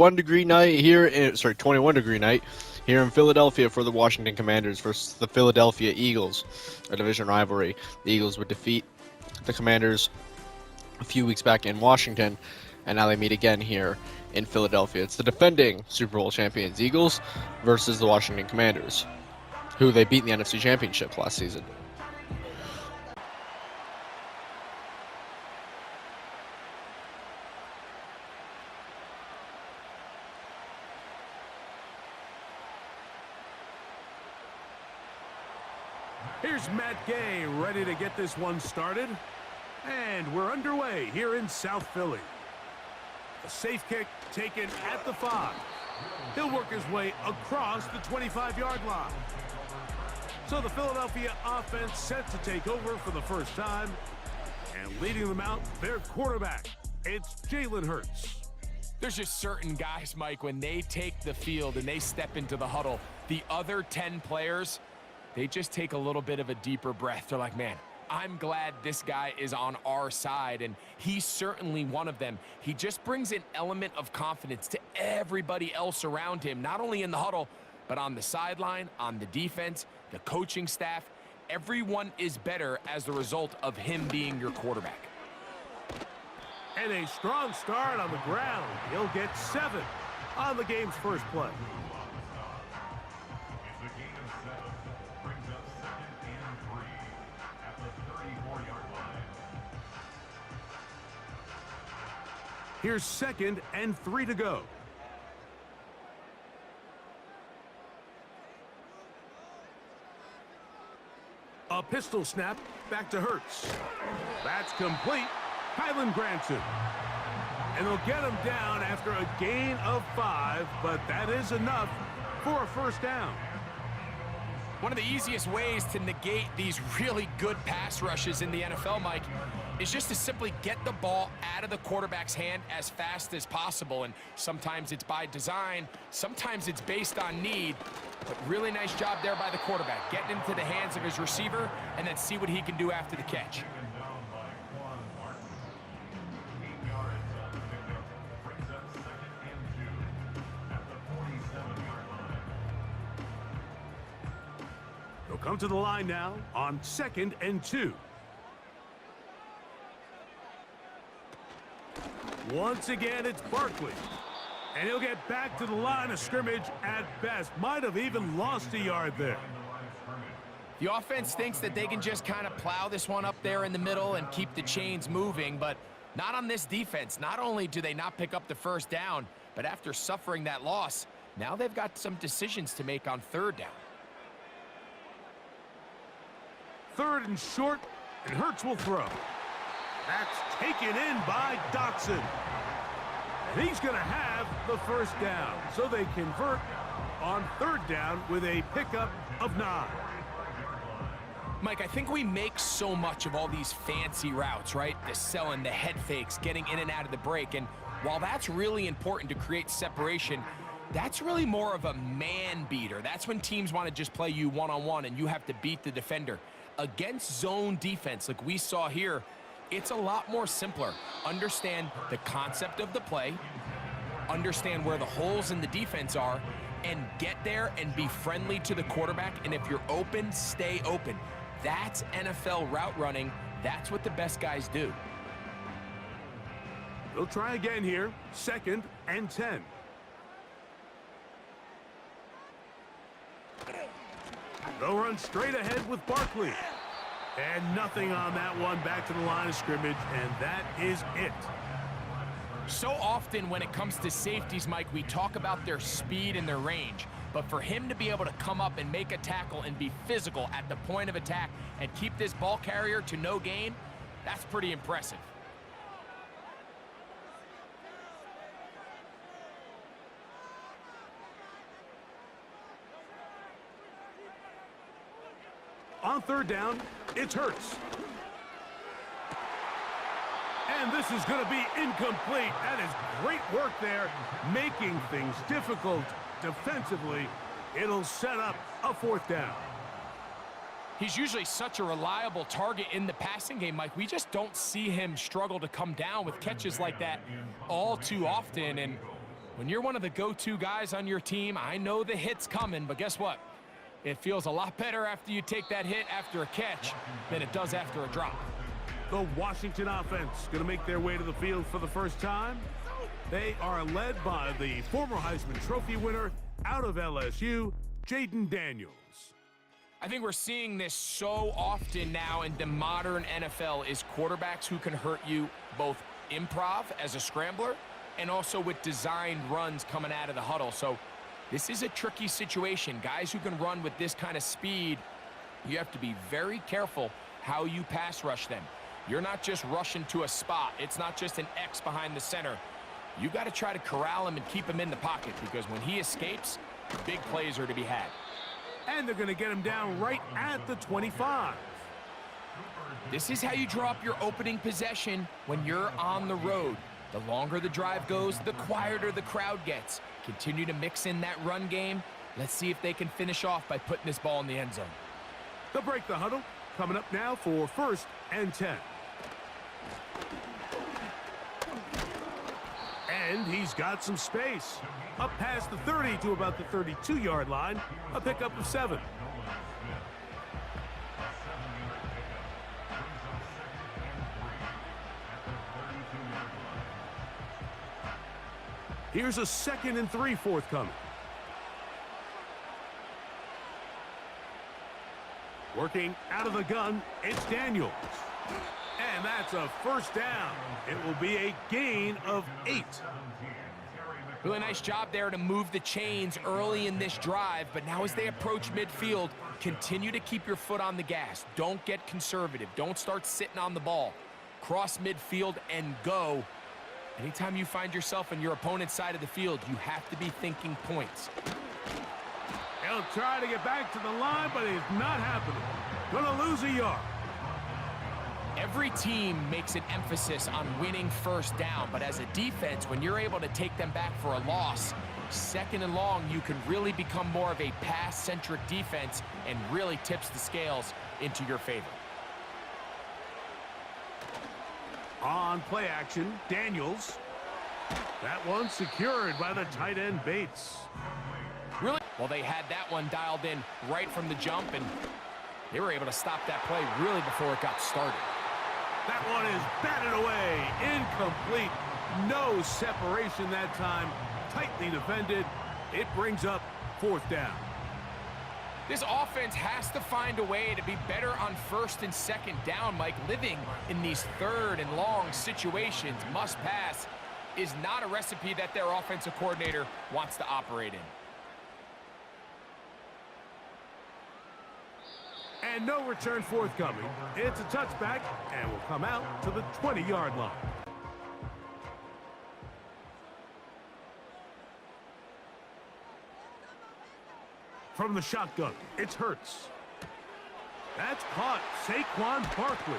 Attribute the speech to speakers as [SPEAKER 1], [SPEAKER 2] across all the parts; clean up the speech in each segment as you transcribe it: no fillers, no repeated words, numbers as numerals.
[SPEAKER 1] 21-degree night here in 21-degree night here in Philadelphia for the Washington Commanders versus the Philadelphia Eagles, a division rivalry. The Eagles would defeat the Commanders a few weeks back in Washington, and now they meet again here in Philadelphia. It's the defending Super Bowl champions Eagles versus the Washington Commanders, who they beat in the NFC Championship last season.
[SPEAKER 2] Here's Matt Gay ready to get this one started. And we're underway here in South Philly. A safe kick taken at the 5. He'll work his way across the 25-yard line. So the Philadelphia offense set to take over for the first time. And leading them out, their quarterback. It's Jalen Hurts.
[SPEAKER 3] There's just certain guys, Mike, when they take the field and they step into the huddle, the other 10 players, they just take a little bit of a deeper breath. They're like, man, I'm glad this guy is on our side, and he's certainly one of them. He just brings an element of confidence to everybody else around him, not only in the huddle, but on the sideline, on the defense, the coaching staff. Everyone is better as a result of him being your quarterback.
[SPEAKER 2] And a strong start on the ground. He'll get 7 on the game's first play. Here's 2nd and 3 to go. A pistol snap back to Hurts. That's complete. Kylen Granson. And they'll get him down after a gain of 5, but that is enough for a first down.
[SPEAKER 3] One of the easiest ways to negate these really good pass rushes in the NFL, Mike, is just to simply get the ball out of the quarterback's hand as fast as possible. And sometimes it's by design, sometimes it's based on need. But really nice job there by the quarterback, getting into the hands of his receiver and then see what he can do after the catch.
[SPEAKER 2] They'll come to the line now on 2nd and 2. Once again, it's Barkley. And he'll get back to the line of scrimmage at best. Might have even lost a yard there.
[SPEAKER 3] The offense thinks that they can just kind of plow this one up there in the middle and keep the chains moving, but not on this defense. Not only do they not pick up the first down, but after suffering that loss, now they've got some decisions to make on 3rd down.
[SPEAKER 2] 3rd and short, and Hurts will throw. That's taken in by Dotson. And he's going to have the first down. So they convert on 3rd down with a pickup of 9.
[SPEAKER 3] Mike, I think we make so much of all these fancy routes, right? The selling, the head fakes, getting in and out of the break. And while that's really important to create separation, that's really more of a man beater. That's when teams want to just play you one-on-one and you have to beat the defender. Against zone defense like we saw here, it's a lot more simpler. Understand the concept of the play, understand where the holes in the defense are, and get there and be friendly to the quarterback. And if you're open, stay open. That's NFL route running. That's what the best guys do.
[SPEAKER 2] They'll try again here. 2nd and 10. They'll run straight ahead with Barkley. And nothing on that one. Back to the line of scrimmage, and that is it.
[SPEAKER 3] So often when it comes to safeties, Mike, we talk about their speed and their range. But for him to be able to come up and make a tackle and be physical at the point of attack and keep this ball carrier to no gain, that's pretty impressive.
[SPEAKER 2] On 3rd down, it's Hurts. And this is going to be incomplete. That is great work there, making things difficult defensively. It'll set up a 4th down.
[SPEAKER 3] He's usually such a reliable target in the passing game, Mike. We just don't see him struggle to come down with catches like that all too often. And When you're one of the go-to guys on your team, I know the hit's coming, but guess what? It feels a lot better after you take that hit after a catch than it does after a drop.
[SPEAKER 2] The Washington offense going to make their way to the field for the first time. They are led by the former Heisman Trophy winner out of LSU, Jayden Daniels.
[SPEAKER 3] I think we're seeing this so often now in the modern NFL is quarterbacks who can hurt you both improv as a scrambler and also with designed runs coming out of the huddle. So this is a tricky situation. Guys who can run with this kind of speed, you have to be very careful how you pass rush them. You're not just rushing to a spot. It's not just an X behind the center. You got to try to corral him and keep him in the pocket because when he escapes, big plays are to be had.
[SPEAKER 2] And they're going to get him down right at the 25.
[SPEAKER 3] This is how you draw up your opening possession when you're on the road. The longer the drive goes, the quieter the crowd gets. Continue to mix in that run game. Let's see if they can finish off by putting this ball in the end zone.
[SPEAKER 2] They'll break the huddle. Coming up now for 1st and 10. And he's got some space. Up past the 30 to about the 32-yard line. A pickup of 7. Here's a 2nd and 3 forthcoming. Working out of the gun, it's Daniels. And that's a first down. It will be a gain of 8.
[SPEAKER 3] Really nice job there to move the chains early in this drive, but now as they approach midfield, continue to keep your foot on the gas. Don't get conservative. Don't start sitting on the ball. Cross midfield and go. Anytime you find yourself on your opponent's side of the field, you have to be thinking points.
[SPEAKER 2] He'll try to get back to the line, but it's not happening. Gonna lose a yard.
[SPEAKER 3] Every team makes an emphasis on winning first down, but as a defense, when you're able to take them back for a loss, 2nd and long, you can really become more of a pass-centric defense and really tips the scales into your favor.
[SPEAKER 2] On play action, Daniels. That one secured by the tight end Bates.
[SPEAKER 3] Really? Well, they had that one dialed in right from the jump, and they were able to stop that play really before it got started.
[SPEAKER 2] That one is batted away. Incomplete. No separation that time. Tightly defended. It brings up 4th down.
[SPEAKER 3] This offense has to find a way to be better on 1st and 2nd down, Mike. Living in these 3rd and long situations, must pass, is not a recipe that their offensive coordinator wants to operate in.
[SPEAKER 2] And no return forthcoming. It's a touchback and will come out to the 20-yard line. From the shotgun, it's Hurts. That's caught Saquon Barkley.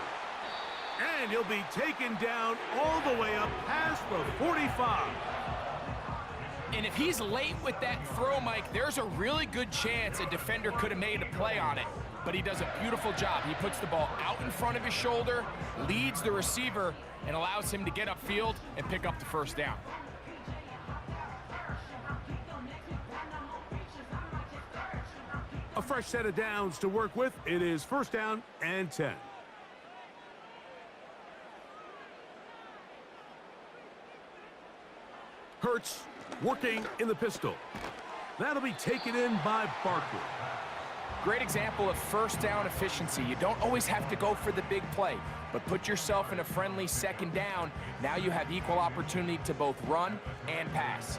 [SPEAKER 2] And he'll be taken down all the way up past the 45.
[SPEAKER 3] And if he's late with that throw, Mike, there's a really good chance a defender could have made a play on it. But he does a beautiful job. He puts the ball out in front of his shoulder, leads the receiver, and allows him to get upfield and pick up the first down.
[SPEAKER 2] A fresh set of downs to work with. It is 1st down and 10. Hurts working in the pistol. That'll be taken in by Barkley.
[SPEAKER 3] Great example of first down efficiency. You don't always have to go for the big play, but put yourself in a friendly 2nd down. Now you have equal opportunity to both run and pass.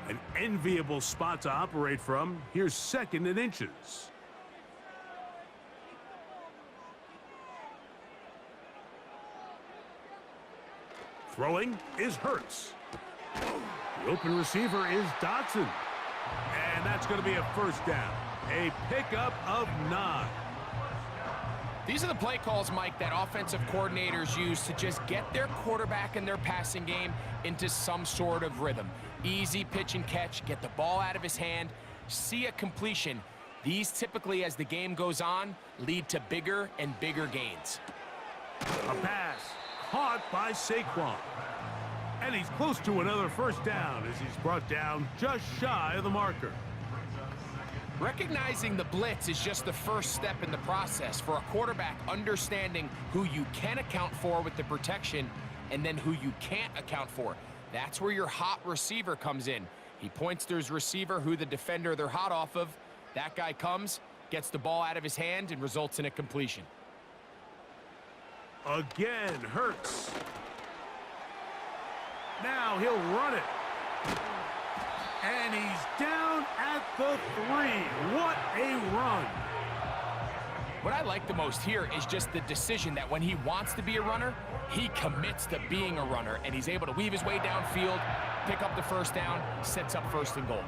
[SPEAKER 2] An enviable spot to operate from. Here's 2nd and inches. Throwing is Hurts. The open receiver is Dotson. And that's going to be a first down. A pickup of 9.
[SPEAKER 3] These are the play calls, Mike, that offensive coordinators use to just get their quarterback and their passing game into some sort of rhythm. Easy pitch and catch, get the ball out of his hand, see a completion. These typically, as the game goes on, lead to bigger and bigger gains.
[SPEAKER 2] A pass caught by Saquon. And he's close to another first down as he's brought down just shy of the marker.
[SPEAKER 3] Recognizing the blitz is just the first step in the process for a quarterback, understanding who you can account for with the protection and then who you can't account for. That's where your hot receiver comes in. He points to his receiver, who the defender they're hot off of. That guy comes, gets the ball out of his hand, and results in a completion.
[SPEAKER 2] Again, Hurts. Now he'll run it. And he's down at the 3. What a run.
[SPEAKER 3] What I like the most here is just the decision that when he wants to be a runner, he commits to being a runner, and he's able to weave his way downfield, pick up the first down, sets up 1st and goal.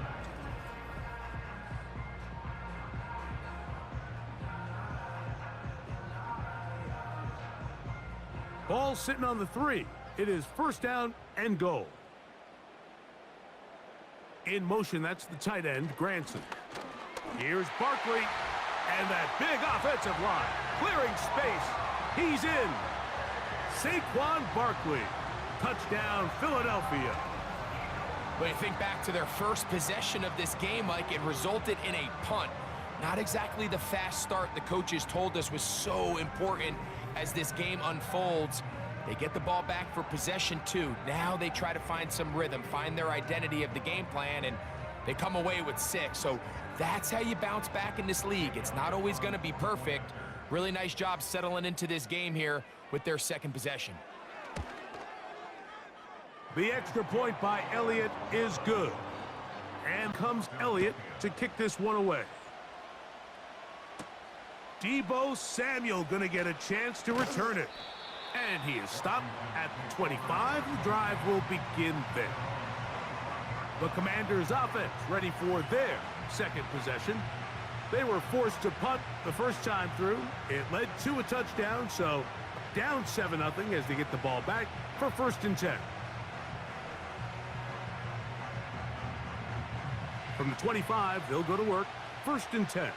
[SPEAKER 2] Ball sitting on the 3. It is 1st down and goal. In motion, that's the tight end, Granson. Here's Barkley, and that big offensive line, clearing space. He's in. Saquon Barkley, touchdown, Philadelphia.
[SPEAKER 3] But you think back to their first possession of this game, Mike, it resulted in a punt. Not exactly the fast start the coaches told us was so important as this game unfolds. They get the ball back for possession 2. Now they try to find some rhythm, find their identity of the game plan, and they come away with 6. So that's how you bounce back in this league. It's not always going to be perfect. Really nice job settling into this game here with their 2nd possession.
[SPEAKER 2] The extra point by Elliott is good. And comes Elliott to kick this one away. Deebo Samuel going to get a chance to return it. And he is stopped at the 25. The drive will begin there. The Commanders' offense ready for their 2nd possession. They were forced to punt the first time through. It led to a touchdown, so down 7-0 as they get the ball back for 1st and 10. From the 25, they'll go to work. 1st and 10.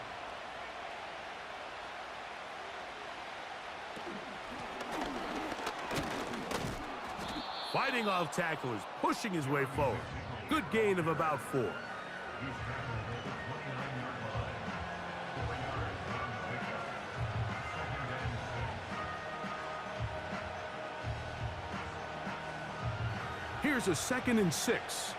[SPEAKER 2] Fighting off tacklers, pushing his way forward. Good gain of about 4. Here's a 2nd and 6.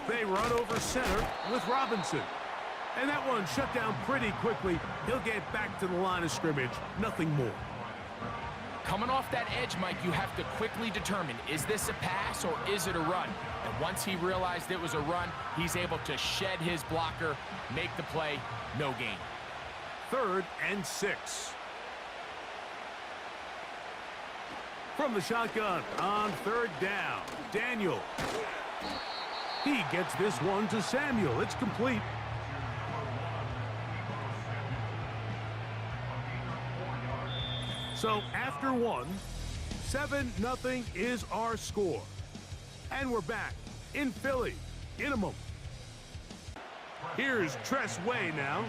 [SPEAKER 2] They run over center with Robinson. And that one shut down pretty quickly. He'll get back to the line of scrimmage. Nothing more.
[SPEAKER 3] Coming off that edge, Mike, you have to quickly determine, is this a pass or is it a run? And once he realized it was a run, he's able to shed his blocker, make the play, no gain.
[SPEAKER 2] 3rd and 6. From the shotgun on 3rd down, Daniel. He gets this one to Samuel. It's complete. So after 1, 7-0 is our score. And we're back in Philly in a moment. Here's Tress Way now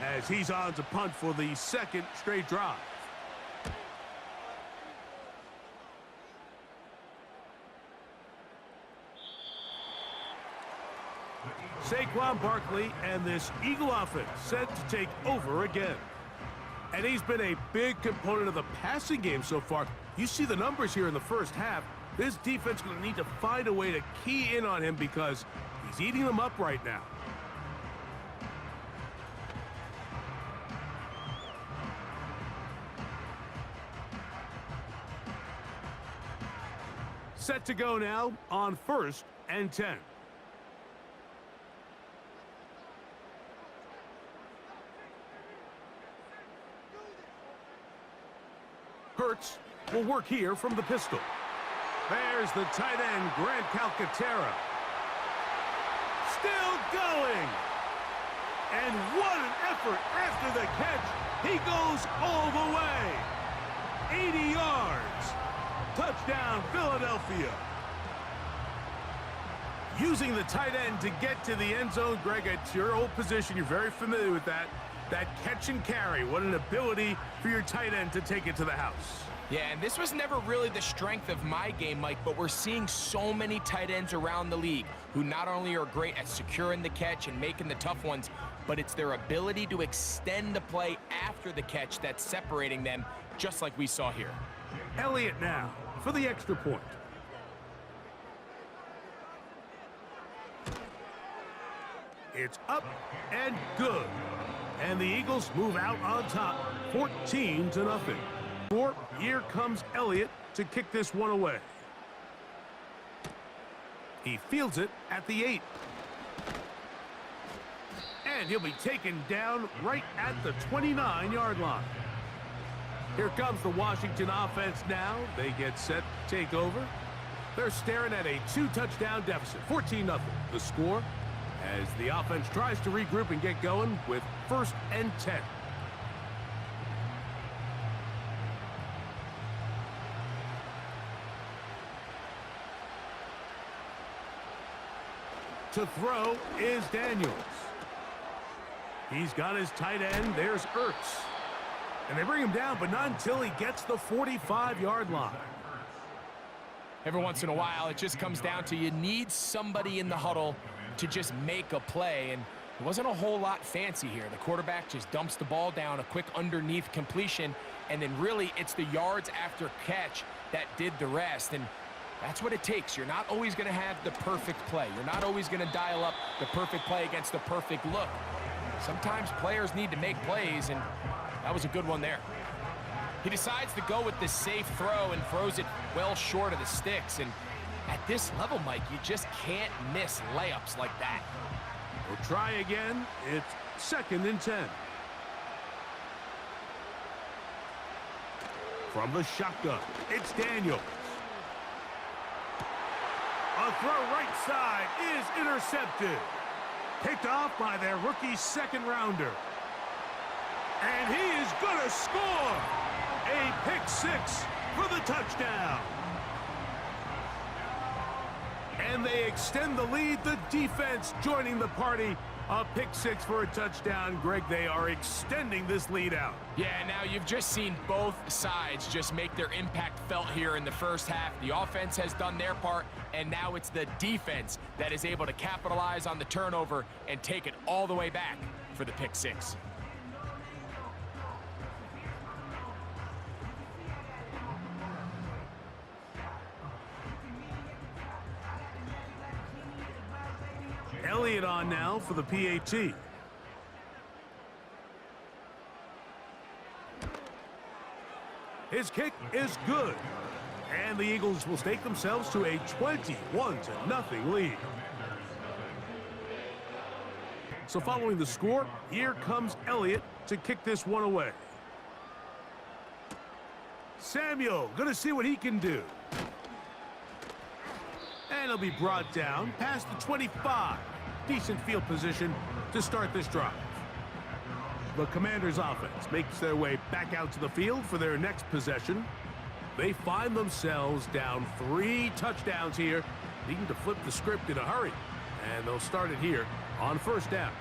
[SPEAKER 2] as he's on to punt for the 2nd straight drive. Saquon Barkley and this Eagle offense set to take over again. And he's been a big component of the passing game so far. You see the numbers here in the first half. This defense is going to need to find a way to key in on him because he's eating them up right now. Set to go now on 1st and 10. Hurts will work here from the pistol. There's the tight end, Grant Calcaterra. Still going. And what an effort after the catch. He goes all the way. 80 yards. Touchdown, Philadelphia. Using the tight end to get to the end zone, Greg, it's your old position. You're very familiar with that. That catch and carry. What an ability for your tight end to take it to the house.
[SPEAKER 3] Yeah, and this was never really the strength of my game, Mike, but we're seeing so many tight ends around the league who not only are great at securing the catch and making the tough ones, but it's their ability to extend the play after the catch that's separating them, just like we saw here.
[SPEAKER 2] Elliott now for the extra point. It's up and good. And the Eagles move out on top, 14-0. Here comes Elliott to kick this one away. He fields it at the 8. And he'll be taken down right at the 29-yard line. Here comes the Washington offense now. They get set to take over. They're staring at a 2-touchdown deficit, 14-0. The score as the offense tries to regroup and get going with 1st and 10. To throw is Daniels. He's got his tight end. There's Ertz. And they bring him down, but not until he gets the 45-yard line.
[SPEAKER 3] Every once in a while, it just comes down to you need somebody in the huddle to just make a play, and it wasn't a whole lot fancy here. The quarterback just dumps the ball down, a quick underneath completion, and then really it's the yards after catch that did the rest, and that's what it takes. You're not always going to have the perfect play. You're not always going to dial up the perfect play against the perfect look. Sometimes players need to make plays, and that was a good one there. He decides to go with the safe throw and throws it well short of the sticks, and at this level, Mike, you just can't miss layups like that.
[SPEAKER 2] We'll try again. It's 2nd and 10. From the shotgun, it's Daniels. A throw right side is intercepted. Picked off by their rookie 2nd-rounder. And he is going to score. A pick-6 for the touchdown. And they extend the lead. The defense joining the party. A pick-6 for a touchdown. Greg, they are extending this lead out.
[SPEAKER 3] Yeah, now you've just seen both sides just make their impact felt here in the first half. The offense has done their part, and now it's the defense that is able to capitalize on the turnover and take it all the way back for the pick-6.
[SPEAKER 2] Elliott on now for the PAT. His kick is good. And the Eagles will stake themselves to a 21-0 lead. So following the score, here comes Elliott to kick this one away. Samuel gonna see what he can do. And he'll be brought down past the 25. Decent field position to start this drive. The Commanders' offense makes their way back out to the field for their next possession. They find themselves down 3 touchdowns here, needing to flip the script in a hurry. And they'll start it here on 1st down.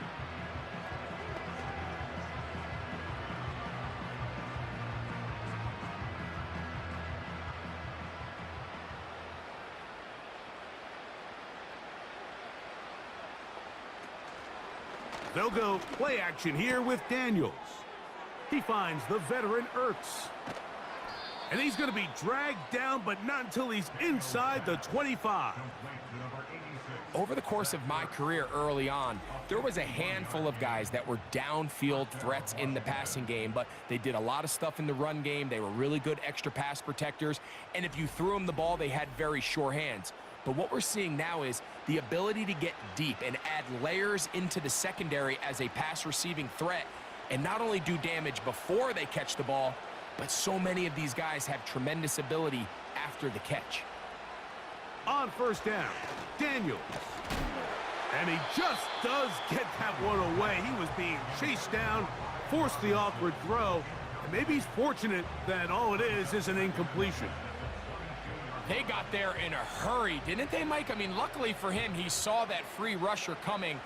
[SPEAKER 2] They'll go play action here with Daniels. He finds the veteran Ertz. And he's going to be dragged down, but not until he's inside the 25.
[SPEAKER 3] Over the course of my career early on, there was a handful of guys that were downfield threats in the passing game, but they did a lot of stuff in the run game. They were really good extra pass protectors, and if you threw them the ball, they had very sure hands. But what we're seeing now is the ability to get deep and add layers into the secondary as a pass receiving threat, and not only do damage before they catch the ball, but so many of these guys have tremendous ability after the catch.
[SPEAKER 2] On 1st down, Daniels. And he just does get that one away. He was being chased down, forced the awkward throw, and maybe he's fortunate that all it is an incompletion.
[SPEAKER 3] They got there in a hurry, didn't they, Mike? I mean, luckily for him, he saw that free rusher coming,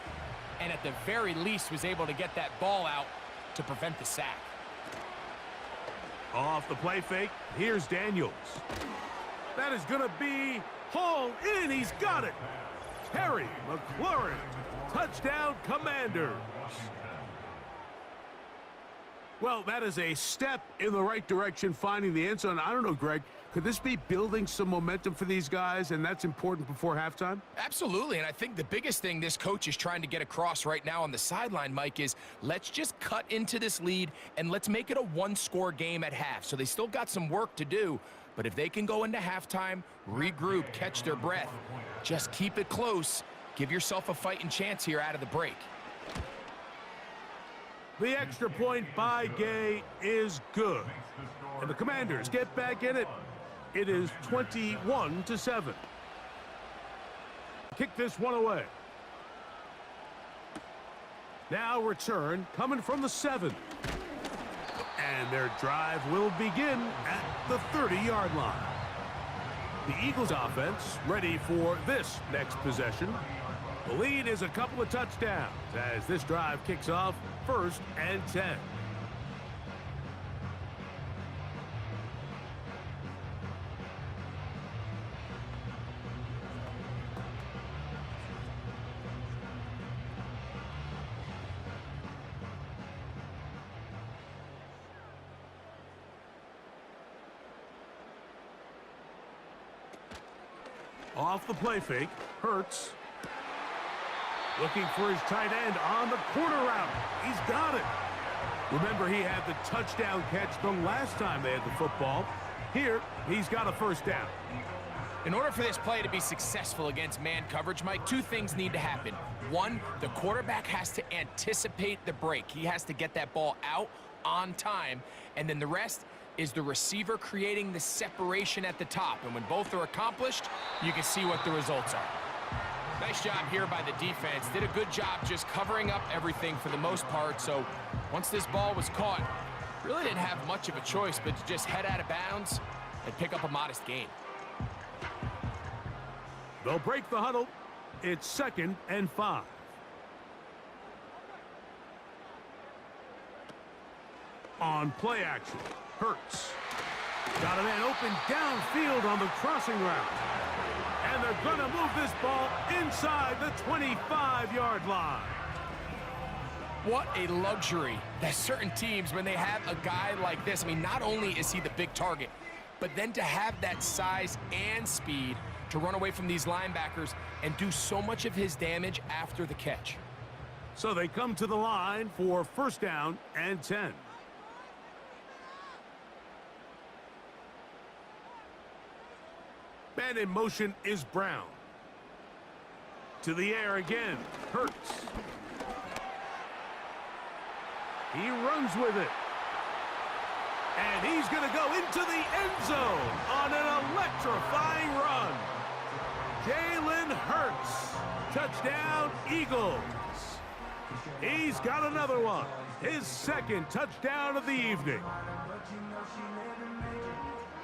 [SPEAKER 3] and at the very least was able to get that ball out to prevent the sack.
[SPEAKER 2] Off the play fake, here's Daniels. That is going to be hauled in. He's got it. Terry McLaurin, touchdown Commanders. Well, that is a step in the right direction, finding the end zone. I don't know, Greg, could this be building some momentum for these guys, and that's important before halftime?
[SPEAKER 3] Absolutely, and I think the biggest thing this coach is trying to get across right now on the sideline, Mike, is let's just cut into this lead and let's make it a one-score game at half. So they still got some work to do, but if they can go into halftime, regroup, catch their breath, just keep it close, give yourself a fighting chance here out of the break.
[SPEAKER 2] The extra point by Gay is good. And the Commanders get back in it. It is 21-7. Kick this one away. Now return coming from the 7. And their drive will begin at the 30-yard line. The Eagles offense ready for this next possession. The lead is a couple of touchdowns as this drive kicks off 1st and 10. Off the play fake, Hurts. Looking for his tight end on the corner route. He's got it. Remember, he had the touchdown catch the last time they had the football. Here, he's got a first down.
[SPEAKER 3] In order for this play to be successful against man coverage, Mike, two things need to happen. One, the quarterback has to anticipate the break. He has to get that ball out on time. And then the rest is the receiver creating the separation at the top. And when both are accomplished, you can see what the results are. Nice job here by the defense. Did a good job just covering up everything for the most part. So once this ball was caught, really didn't have much of a choice but to just head out of bounds and pick up a modest gain.
[SPEAKER 2] They'll break the huddle. It's 2nd and 5. On play action, Hurts. Got a man open downfield on the crossing route. And they're going to move this ball inside the 25-yard line.
[SPEAKER 3] What a luxury that certain teams, when they have a guy like this, I mean, not only is he the big target, but then to have that size and speed to run away from these linebackers and do so much of his damage after the catch.
[SPEAKER 2] So they come to the line for 1st down and 10. Man in motion is Brown. To the air again, Hurts. He runs with it. And he's going to go into the end zone on an electrifying run. Jalen Hurts. Touchdown, Eagles. He's got another one. His 2nd touchdown of the evening.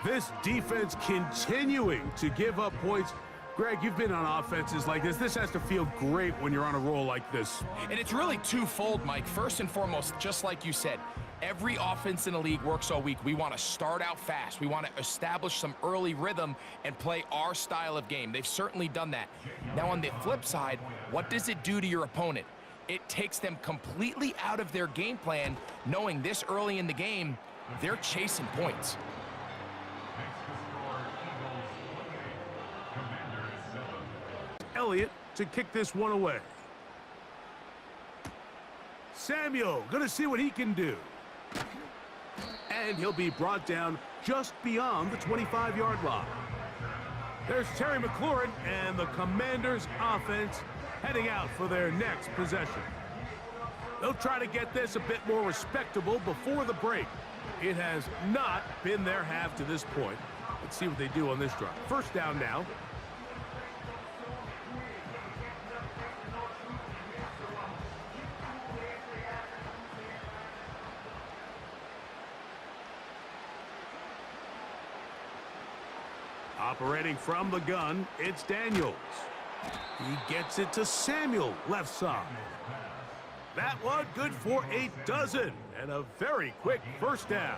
[SPEAKER 2] This defense continuing to give up points. Greg, you've been on offenses like this. This has to feel great when you're on a roll like this.
[SPEAKER 3] And it's really twofold, Mike. First and foremost, just like you said, every offense in the league works all week. We want to start out fast. We want to establish some early rhythm and play our style of game. They've certainly done that. Now, on the flip side, what does it do to your opponent? It takes them completely out of their game plan, knowing this early in the game, they're chasing points.
[SPEAKER 2] Elliott to kick this one away. Samuel gonna see what he can do. And he'll be brought down just beyond the 25-yard line. There's Terry McLaurin and the Commanders offense heading out for their next possession. They'll try to get this a bit more respectable before the break. It has not been their half to this point. Let's see what they do on this drive. 1st down now. Operating from the gun, it's Daniels. He gets it to Samuel, left side. That one good for a dozen and a very quick 1st down.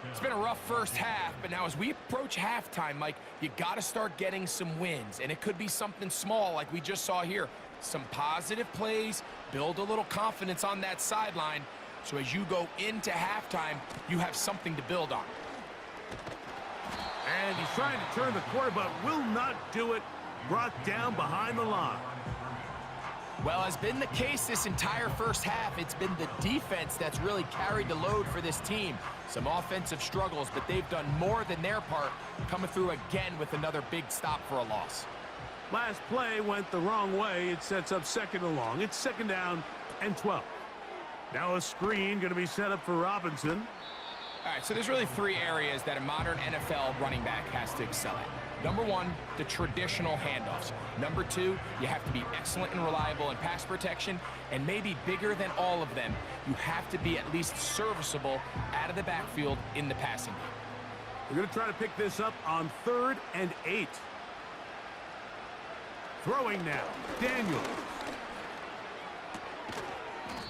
[SPEAKER 3] It's been a rough first half, but now as we approach halftime, Mike, you got to start getting some wins, and it could be something small like we just saw here. Some positive plays, build a little confidence on that sideline, so as you go into halftime, you have something to build on.
[SPEAKER 2] And he's trying to turn the corner, but will not do it. Brought down behind the line.
[SPEAKER 3] Well, as been the case this entire first half, it's been the defense that's really carried the load for this team. Some offensive struggles, but they've done more than their part, coming through again with another big stop for a loss.
[SPEAKER 2] Last play went the wrong way. It sets up second and long. It's second down and 12. Now a screen going to be set up for Robinson.
[SPEAKER 3] All right, so there's really three areas that a modern NFL running back has to excel at. Number one, the traditional handoffs. Number two, you have to be excellent and reliable in pass protection. And maybe bigger than all of them, you have to be at least serviceable out of the backfield in the passing game.
[SPEAKER 2] We're going to try to pick this up on 3rd and 8. Throwing now, Daniels.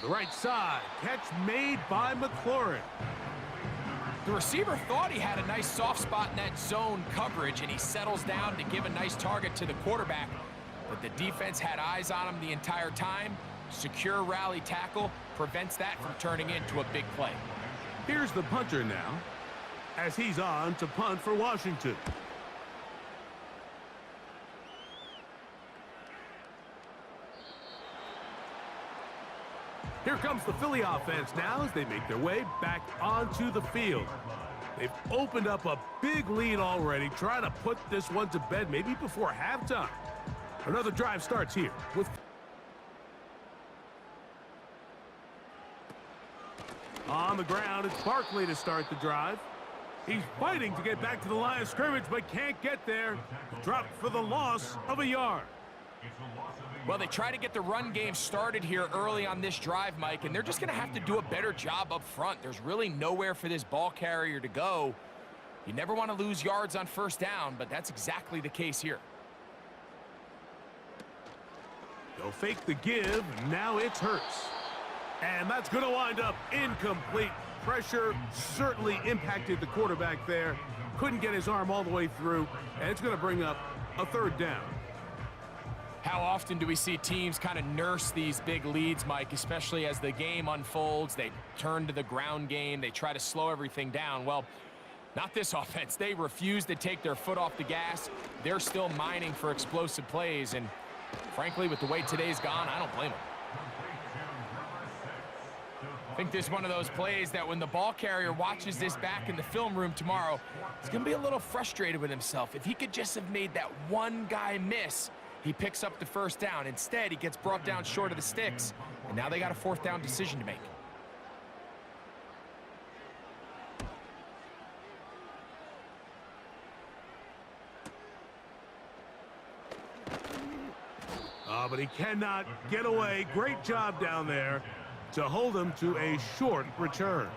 [SPEAKER 2] The right side, catch made by McLaurin.
[SPEAKER 3] The receiver thought he had a nice soft spot in that zone coverage, and he settles down to give a nice target to the quarterback. But the defense had eyes on him the entire time. Secure rally tackle prevents that from turning into a big play.
[SPEAKER 2] Here's the punter now, as he's on to punt for Washington. Here comes the Philly offense now as they make their way back onto the field. They've opened up a big lead already, trying to put this one to bed maybe before halftime. Another drive starts here with on the ground. It's Barkley to start the drive. He's fighting to get back to the line of scrimmage, but can't get there. Dropped for the loss of a yard.
[SPEAKER 3] Well, they try to get the run game started here early on this drive, Mike, and they're just going to have to do a better job up front. There's really nowhere for this ball carrier to go. You never want to lose yards on first down, but that's exactly the case here.
[SPEAKER 2] They'll fake the give. Now it's Hurts. And that's going to wind up incomplete. Pressure certainly impacted the quarterback there. Couldn't get his arm all the way through, and it's going to bring up a 3rd down.
[SPEAKER 3] How often do we see teams kind of nurse these big leads, Mike, especially as the game unfolds? They turn to the ground game. They try to slow everything down. Well, not this offense. They refuse to take their foot off the gas. They're still mining for explosive plays, and frankly, with the way today's gone, I don't blame them. I think this is one of those plays that when the ball carrier watches this back in the film room tomorrow, he's going to be a little frustrated with himself. If he could just have made that one guy miss, he picks up the first down. Instead, he gets brought down short of the sticks, and now they got a 4th down decision to make.
[SPEAKER 2] But he cannot get away. Great job down there to hold him to a short return.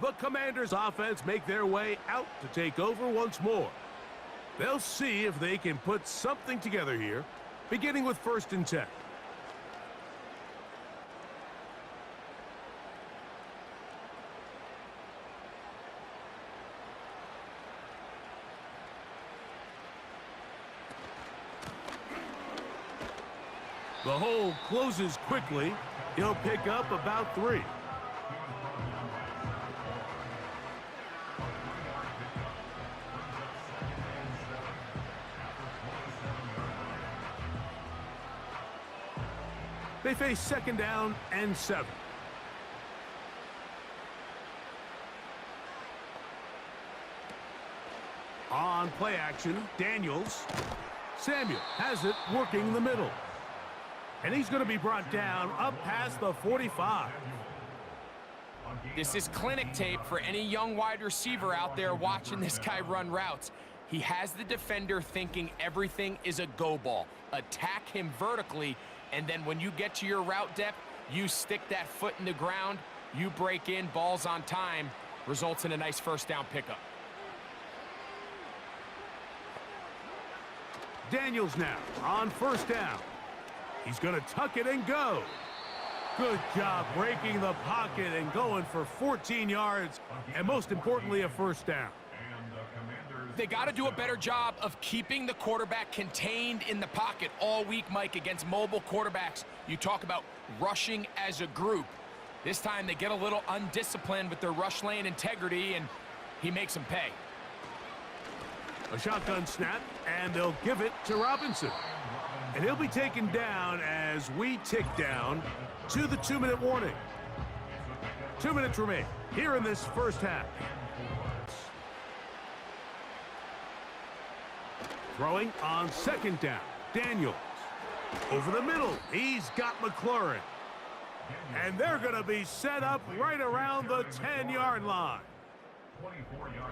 [SPEAKER 2] The Commanders' offense make their way out to take over once more. They'll see if they can put something together here, beginning with 1st and 10. The hole closes quickly. He'll pick up about 3. They face 2nd down and 7. On play action, Daniels. Samuel has it working the middle. And he's going to be brought down up past the 45.
[SPEAKER 3] This is clinic tape for any young wide receiver out there watching this guy run routes. He has the defender thinking everything is a go ball. Attack him vertically, and then when you get to your route depth, you stick that foot in the ground, you break in, balls on time, results in a nice 1st down pickup.
[SPEAKER 2] Daniels now on 1st down. He's going to tuck it and go. Good job breaking the pocket and going for 14 yards, and most importantly, a first down.
[SPEAKER 3] They got to do a better job of keeping the quarterback contained in the pocket all week, Mike, against mobile quarterbacks. You talk about rushing as a group. This time they get a little undisciplined with their rush lane integrity, and he makes them pay.
[SPEAKER 2] A shotgun snap, and they'll give it to Robinson. And he'll be taken down as we tick down to the 2-minute warning. 2 minutes remain here in this first half. Throwing on second down. Daniels. Over the middle. He's got McLaurin. And they're going to be set up right around the 10-yard line.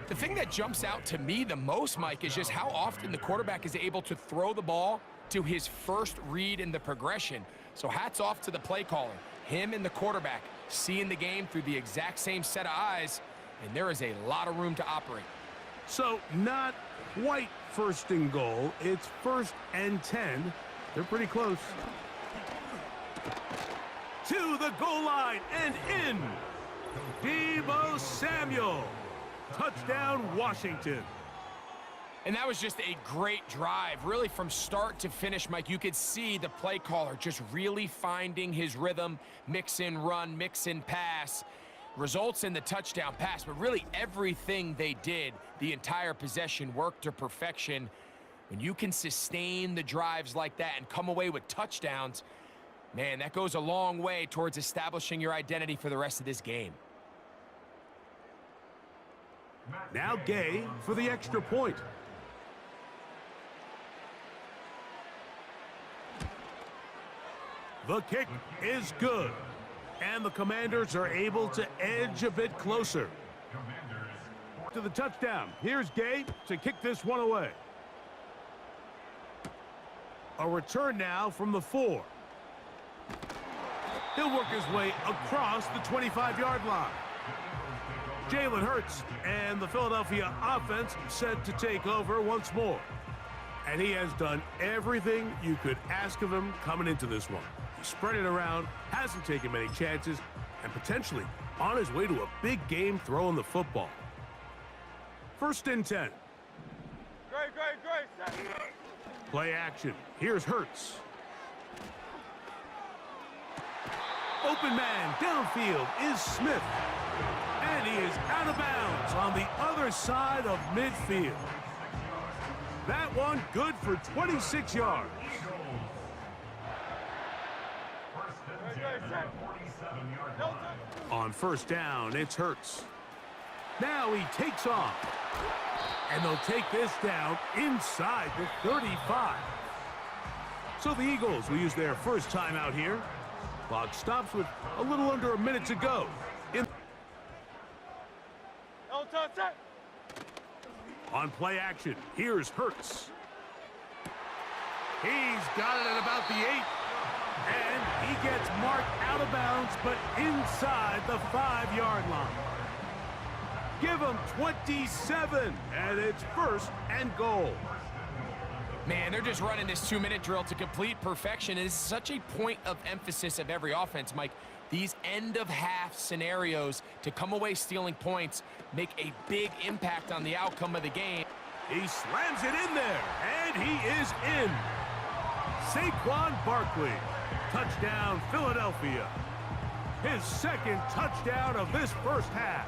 [SPEAKER 3] The thing that jumps out to me the most, Mike, is just how often the quarterback is able to throw the ball to his first read in the progression. So hats off to the play caller. Him and the quarterback seeing the game through the exact same set of eyes, and there is a lot of room to operate.
[SPEAKER 2] So not quite first and goal. It's 1st and 10. They're pretty close. To the goal line and in. Deebo Samuel. Touchdown, Washington.
[SPEAKER 3] And that was just a great drive, really from start to finish, Mike. You could see the play caller just really finding his rhythm, mix in run, mix in pass. Results in the touchdown pass, but really everything they did, the entire possession worked to perfection. When you can sustain the drives like that and come away with touchdowns, man, that goes a long way towards establishing your identity for the rest of this game.
[SPEAKER 2] Now Gay for the extra point. The kick is good. And the Commanders are able to edge a bit closer to the touchdown. Here's Gay to kick this one away. A return now from the 4. He'll work his way across the 25-yard line. Jalen Hurts and the Philadelphia offense set to take over once more. And he has done everything you could ask of him coming into this one. He spread it around, hasn't taken many chances, and potentially on his way to a big game throwing the football. 1st and 10.
[SPEAKER 4] Great.
[SPEAKER 2] Play action. Here's Hurts. Open man downfield is Smith. And he is out of bounds on the other side of midfield. That one good for 26 yards. On 1st down, it's Hurts. Now he takes off. And they'll take this down inside the 35. So the Eagles will use their first time out here. Clock stops with a little under a minute to go. On play action, here's Hurts. He's got it at about the 8. And he gets marked out of bounds, but inside the 5-yard line. Give him 27, and it's 1st and goal.
[SPEAKER 3] Man, they're just running this 2-minute drill to complete perfection. And it's such a point of emphasis of every offense, Mike. These end-of-half scenarios to come away stealing points make a big impact on the outcome of the game.
[SPEAKER 2] He slams it in there, and he is in. Saquon Barkley, touchdown Philadelphia. His 2nd touchdown of this first half.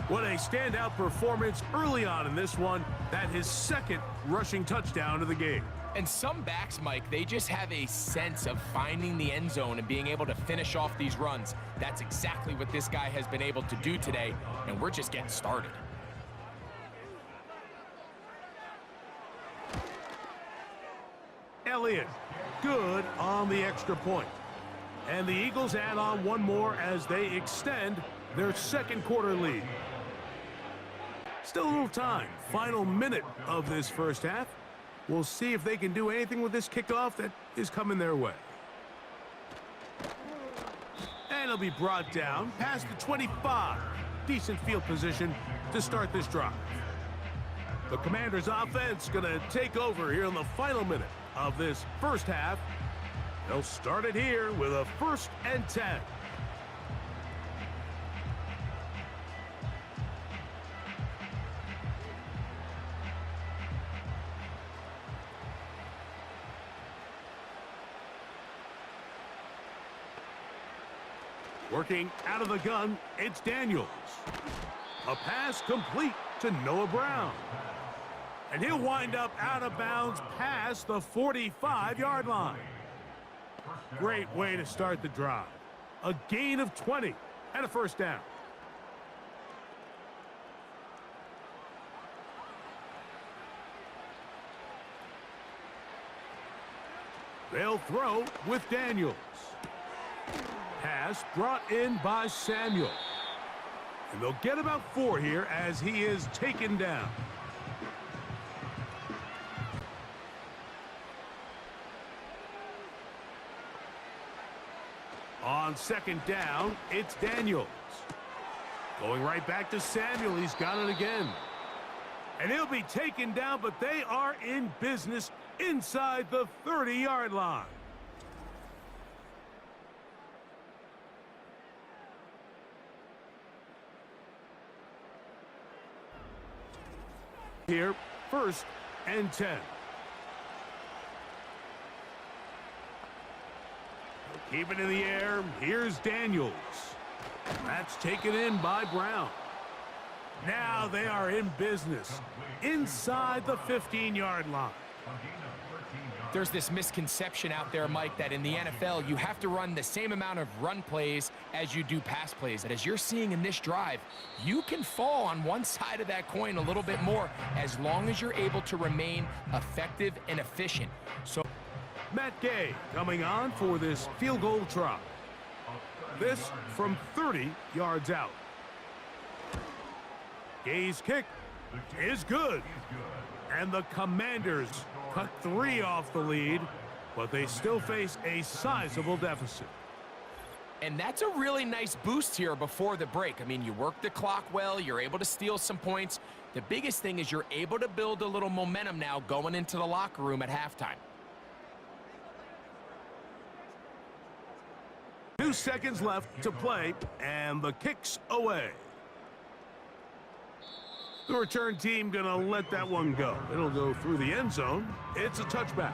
[SPEAKER 2] What a standout performance early on in this one. That his 2nd rushing touchdown of the game.
[SPEAKER 3] And some backs, Mike, they just have a sense of finding the end zone and being able to finish off these runs. That's exactly what this guy has been able to do today, and we're just getting started.
[SPEAKER 2] Elliott, good on the extra point. And the Eagles add on one more as they extend their 2nd quarter lead. Still a little time. Final minute of this first half. We'll see if they can do anything with this kickoff that is coming their way. And it'll be brought down past the 25. Decent field position to start this drive. The Commanders' offense going to take over here in the final minute of this first half. They'll start it here with a 1st and 10. Working out of the gun, it's Daniels. A pass complete to Noah Brown. And he'll wind up out of bounds past the 45-yard line. Great way to start the drive. A gain of 20 and a 1st down. They'll throw with Daniels. Pass brought in by Samuel. And they'll get about 4 here as he is taken down. On 2nd down, it's Daniels. Going right back to Samuel. He's got it again. And he'll be taken down, but they are in business inside the 30-yard line. Here, 1st and 10. Keep it in the air. Here's Daniels. That's taken in by Brown. Now they are in business inside the 15-yard line.
[SPEAKER 3] There's this misconception out there, Mike, that in the NFL, you have to run the same amount of run plays as you do pass plays. And as you're seeing in this drive, you can fall on one side of that coin a little bit more as long as you're able to remain effective and efficient. So
[SPEAKER 2] Matt Gay coming on for this field goal try. This from 30 yards out. Gay's kick is good. And the Commanders cut 3 off the lead, but they still face a sizable deficit.
[SPEAKER 3] And that's a really nice boost here before the break. I mean, you work the clock well, you're able to steal some points. The biggest thing is you're able to build a little momentum now going into the locker room at halftime.
[SPEAKER 2] 2 seconds left to play, and the kick's away. The return team gonna let that one go. It'll go through the end zone. It's a touchback.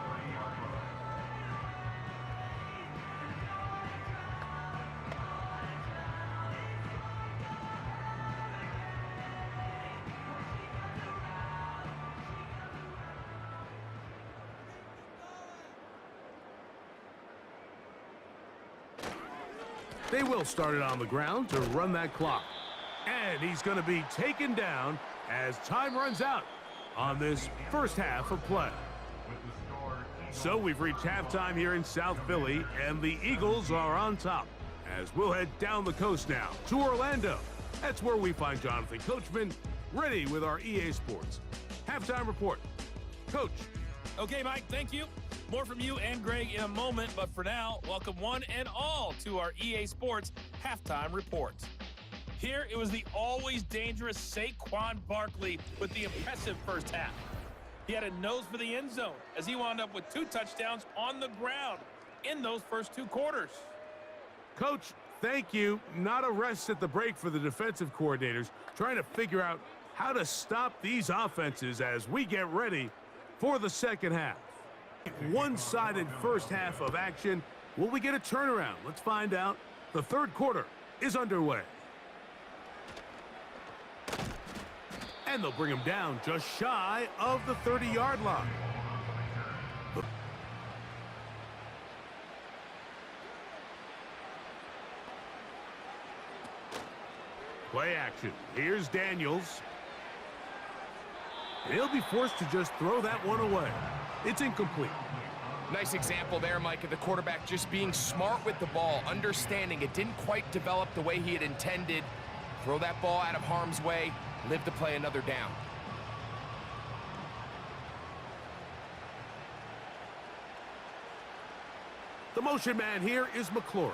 [SPEAKER 2] They will start it on the ground to run that clock. And he's going to be taken down as time runs out on this 1st half of play. So we've reached halftime here in South Philly, and the Eagles are on top. As we'll head down the coast now to Orlando. That's where we find Jonathan Coachman ready with our EA Sports halftime report. Coach.
[SPEAKER 4] Okay, Mike, thank you. More from you and Greg in a moment, but for now, welcome one and all to our EA Sports halftime report. Here, it was the always dangerous Saquon Barkley with the impressive 1st half. He had a nose for the end zone as he wound up with 2 touchdowns on the ground in those first 2 quarters.
[SPEAKER 2] Coach, thank you. Not a rest at the break for the defensive coordinators, trying to figure out how to stop these offenses as we get ready for the 2nd half. One-sided 1st half of action. Will we get a turnaround? Let's find out. The 3rd quarter is underway. And they'll bring him down just shy of the 30-yard line. Play action. Here's Daniels. He'll be forced to just throw that one away. It's incomplete.
[SPEAKER 3] Nice example there, Mike, of the quarterback just being smart with the ball, understanding it didn't quite develop the way he had intended. Throw that ball out of harm's way, live to play another down.
[SPEAKER 2] The motion man here is McLaurin.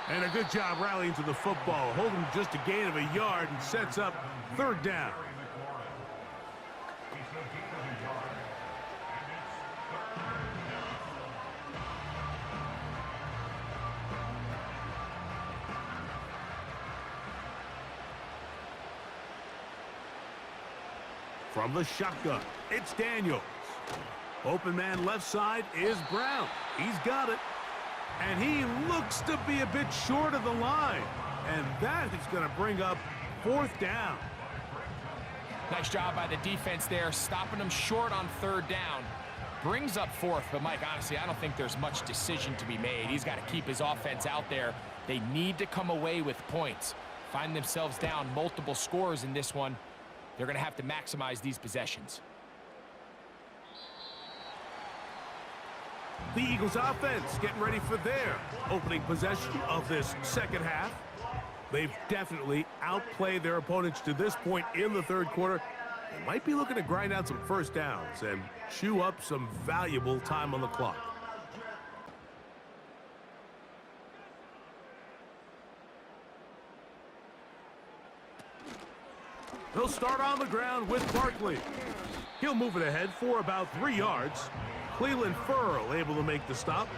[SPEAKER 2] And a good job rallying to the football, holding just a gain of a yard and sets up 3rd down. From the shotgun, it's Daniels. Open man left side is Brown. He's got it. And he looks to be a bit short of the line. And that is going to bring up 4th down.
[SPEAKER 3] Nice job by the defense there, stopping them short on 3rd down. Brings up 4th, but Mike, honestly, I don't think there's much decision to be made. He's got to keep his offense out there. They need to come away with points. Find themselves down multiple scores in this one. They're going to have to maximize these possessions.
[SPEAKER 2] The Eagles offense getting ready for their opening possession of this second half. They've definitely outplayed their opponents to this point in the 3rd quarter. They might be looking to grind out some first downs and chew up some valuable time on the clock. He'll start on the ground with Barkley. He'll move it ahead for about 3 yards. Cleveland Ferrell able to make the stop.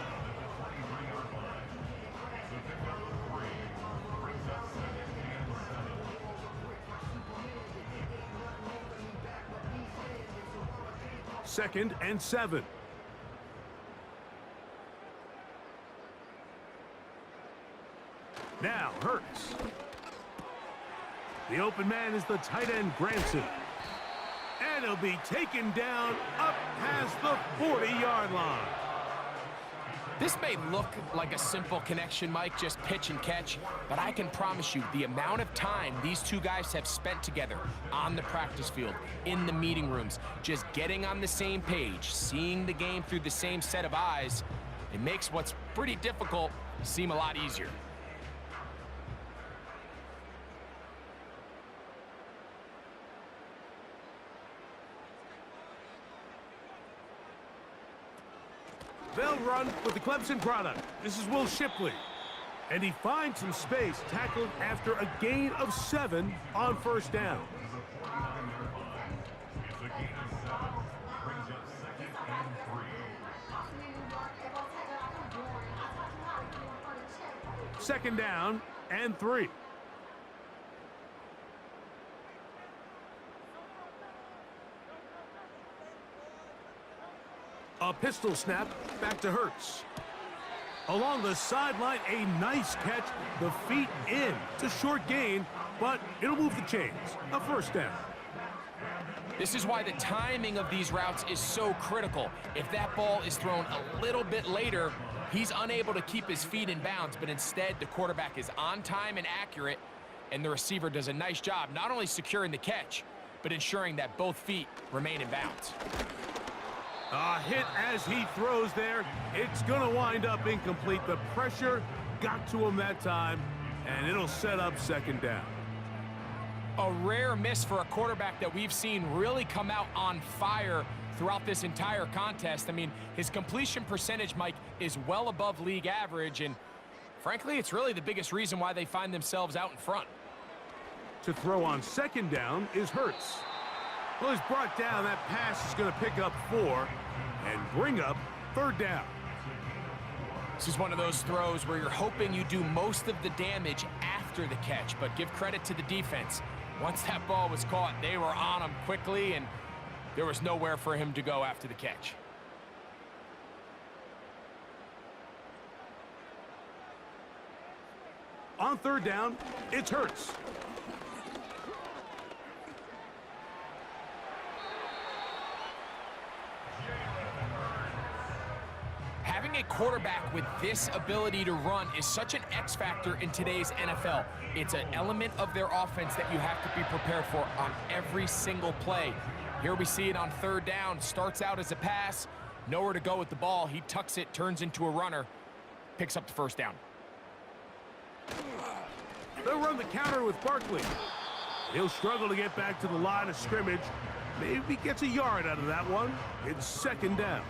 [SPEAKER 2] Second and 7. Now Hurts. The open man is the tight end Granson. And he'll be taken down up past the 40-yard line.
[SPEAKER 3] This may look like a simple connection, Mike, just pitch and catch, but I can promise you the amount of time these two guys have spent together on the practice field, in the meeting rooms, just getting on the same page, seeing the game through the same set of eyes, it makes what's pretty difficult seem a lot easier.
[SPEAKER 2] They'll run with the Clemson product. This is Will Shipley. And he finds some space, tackled after a gain of 7 on 1st down. Second down and 3. A pistol snap back to Hurts. Along the sideline, a nice catch. The feet in to short gain, but it'll move the chains. A 1st down.
[SPEAKER 3] This is why the timing of these routes is so critical. If that ball is thrown a little bit later, he's unable to keep his feet in bounds, but instead the quarterback is on time and accurate, and the receiver does a nice job not only securing the catch, but ensuring that both feet remain in bounds.
[SPEAKER 2] A hit as he throws there. It's going to wind up incomplete. The pressure got to him that time, and it'll set up 2nd down.
[SPEAKER 3] A rare miss for a quarterback that we've seen really come out on fire throughout this entire contest. I mean, his completion percentage, Mike, is well above league average, and frankly, it's really the biggest reason why they find themselves out in front.
[SPEAKER 2] To throw on 2nd down is Hurts. Well, he's brought down. That pass is going to pick up 4 and bring up 3rd down.
[SPEAKER 3] This is one of those throws where you're hoping you do most of the damage after the catch, but give credit to the defense. Once that ball was caught, they were on him quickly, and there was nowhere for him to go after the catch.
[SPEAKER 2] On 3rd down, it's Hurts.
[SPEAKER 3] Having a quarterback with this ability to run is such an X factor in today's NFL. It's an element of their offense that you have to be prepared for on every single play. Here we see it on 3rd down. Starts out as a pass, nowhere to go with the ball. He tucks it, turns into a runner, picks up the 1st down.
[SPEAKER 2] They'll run the counter with Barkley. He'll struggle to get back to the line of scrimmage. Maybe gets a yard out of that one. It's 2nd down.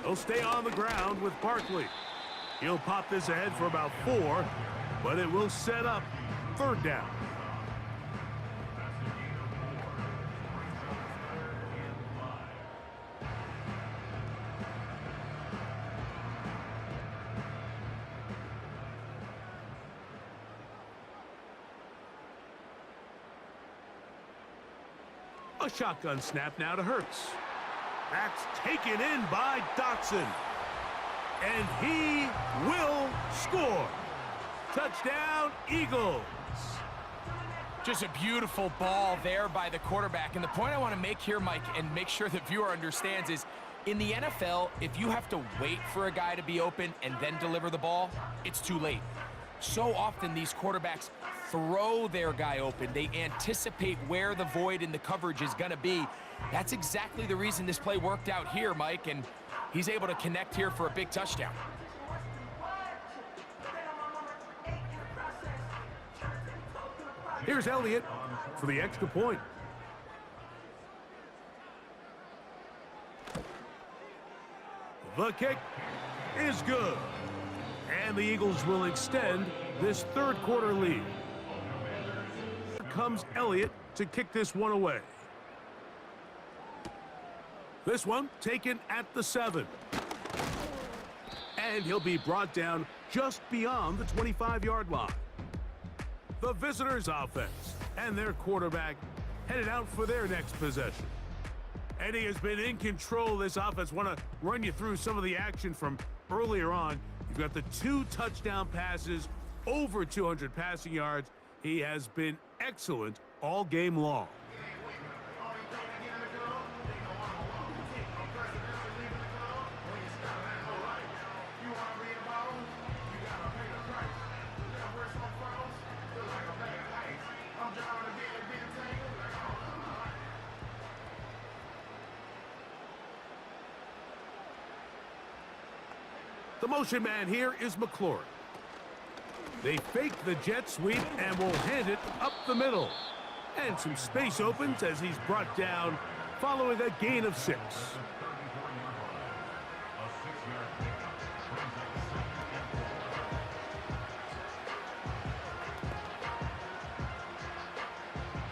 [SPEAKER 2] He'll stay on the ground with Barkley. He'll pop this ahead for about 4, but it will set up 3rd down. A shotgun snap now to Hurts. That's taken in by Dotson. And he will score. Touchdown, Eagles.
[SPEAKER 3] Just a beautiful ball there by the quarterback. And the point I want to make here, Mike, and make sure the viewer understands is, in the NFL, if you have to wait for a guy to be open and then deliver the ball, it's too late. So often these quarterbacks throw their guy open. They anticipate where the void in the coverage is going to be. That's exactly the reason this play worked out here, Mike, and he's able to connect here for a big touchdown.
[SPEAKER 2] Here's Elliott for the extra point. The kick is good. And the Eagles will extend this third quarter lead. Here comes Elliott to kick this one away. This one taken at the 7. And he'll be brought down just beyond the 25-yard line. The visitors' offense and their quarterback headed out for their next possession. And he has been in control of this offense. Want to run you through some of the action from earlier on. You've got the 2 touchdown passes, over 200 passing yards. He has been excellent all game long. The motion man here is McLaurin. They fake the jet sweep and will hand it up the middle. And some space opens as he's brought down following a gain of 6.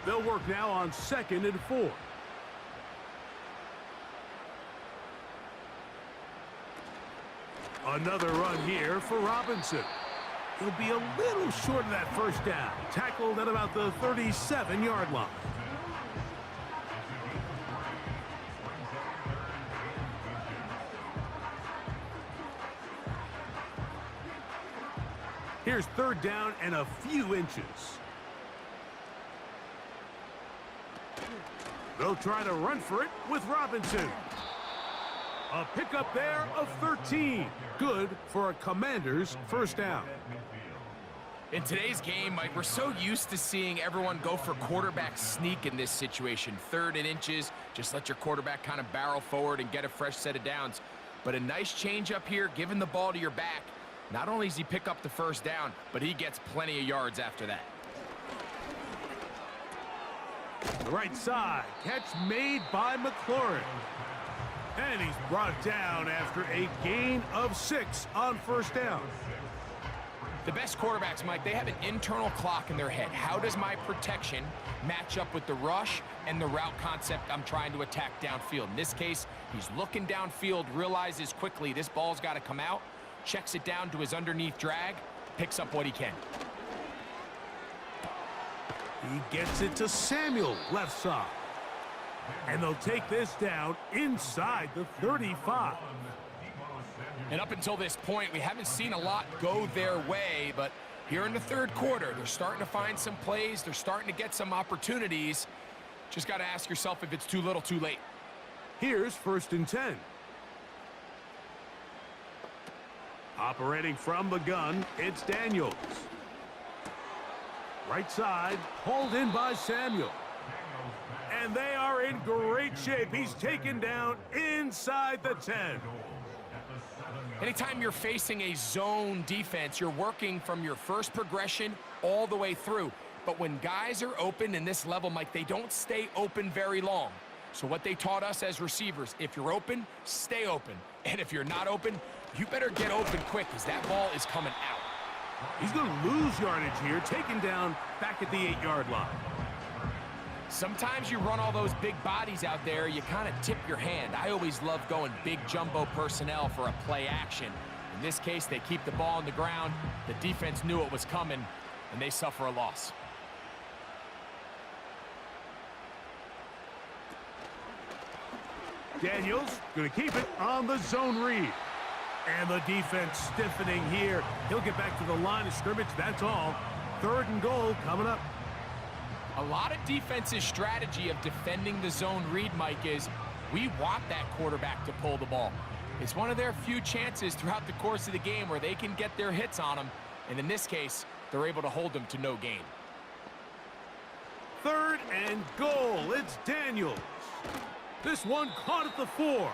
[SPEAKER 2] They'll work now on 2nd and 4. Another run here for Robinson. He'll be a little short of that first down. Tackled at about the 37-yard line. Here's 3rd down and a few inches. They'll try to run for it with Robinson. A pickup there of 13. Good for a Commanders' first down.
[SPEAKER 3] In today's game, Mike, we're so used to seeing everyone go for quarterback sneak in this situation. 3rd and inches, just let your quarterback kind of barrel forward and get a fresh set of downs. But a nice change up here, giving the ball to your back. Not only does he pick up the first down, but he gets plenty of yards after that.
[SPEAKER 2] The right side, catch made by McLaurin. And he's brought down after a gain of 6 on first down.
[SPEAKER 3] The best quarterbacks, Mike, they have an internal clock in their head. How does my protection match up with the rush and the route concept I'm trying to attack downfield? In this case, he's looking downfield, realizes quickly this ball's got to come out, checks it down to his underneath drag, picks up what he can.
[SPEAKER 2] He gets it to Samuel, left side. And they'll take this down inside the 35.
[SPEAKER 3] And up until this point, we haven't seen a lot go their way, but here in the third quarter, they're starting to find some plays. They're starting to get some opportunities. Just got to ask yourself if it's too little, too late.
[SPEAKER 2] Here's 1st and 10. Operating from the gun, it's Daniels. Right side, hauled in by Samuel. And they are in great shape. He's taken down inside the 10.
[SPEAKER 3] Anytime you're facing a zone defense, you're working from your first progression all the way through. But when guys are open in this level, Mike, they don't stay open very long. So what they taught us as receivers, if you're open, stay open. And if you're not open, you better get open quick because that ball is coming out.
[SPEAKER 2] He's going to lose yardage here, taken down back at the 8-yard line.
[SPEAKER 3] Sometimes you run all those big bodies out there, you kind of tip your hand. I always love going big jumbo personnel for a play action. In this case, they keep the ball on the ground. The defense knew it was coming, and they suffer a loss.
[SPEAKER 2] Daniels going to keep it on the zone read. And the defense stiffening here. He'll get back to the line of scrimmage, that's all. 3rd and goal coming up.
[SPEAKER 3] A lot of defense's strategy of defending the zone read, Mike, is we want that quarterback to pull the ball. It's one of their few chances throughout the course of the game where they can get their hits on them. And in this case, they're able to hold them to no gain.
[SPEAKER 2] 3rd and goal. It's Daniels. This one caught at the 4.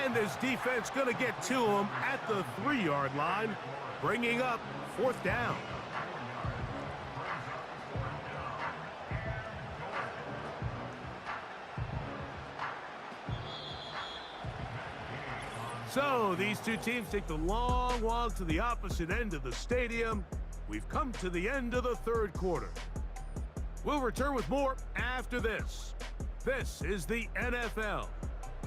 [SPEAKER 2] And this defense going to get to him at the 3-yard line, bringing up 4th down. So these two teams take the long walk to the opposite end of the stadium. We've come to the end of the 3rd quarter. We'll return with more after this. This is the NFL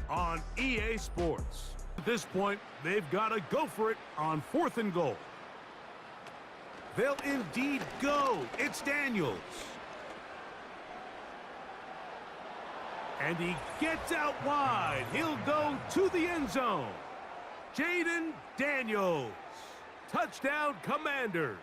[SPEAKER 2] on EA Sports. At this point, they've got to go for it on 4th and goal. They'll indeed go. It's Daniels. And he gets out wide. He'll go to the end zone. Jayden Daniels. Touchdown, Commanders.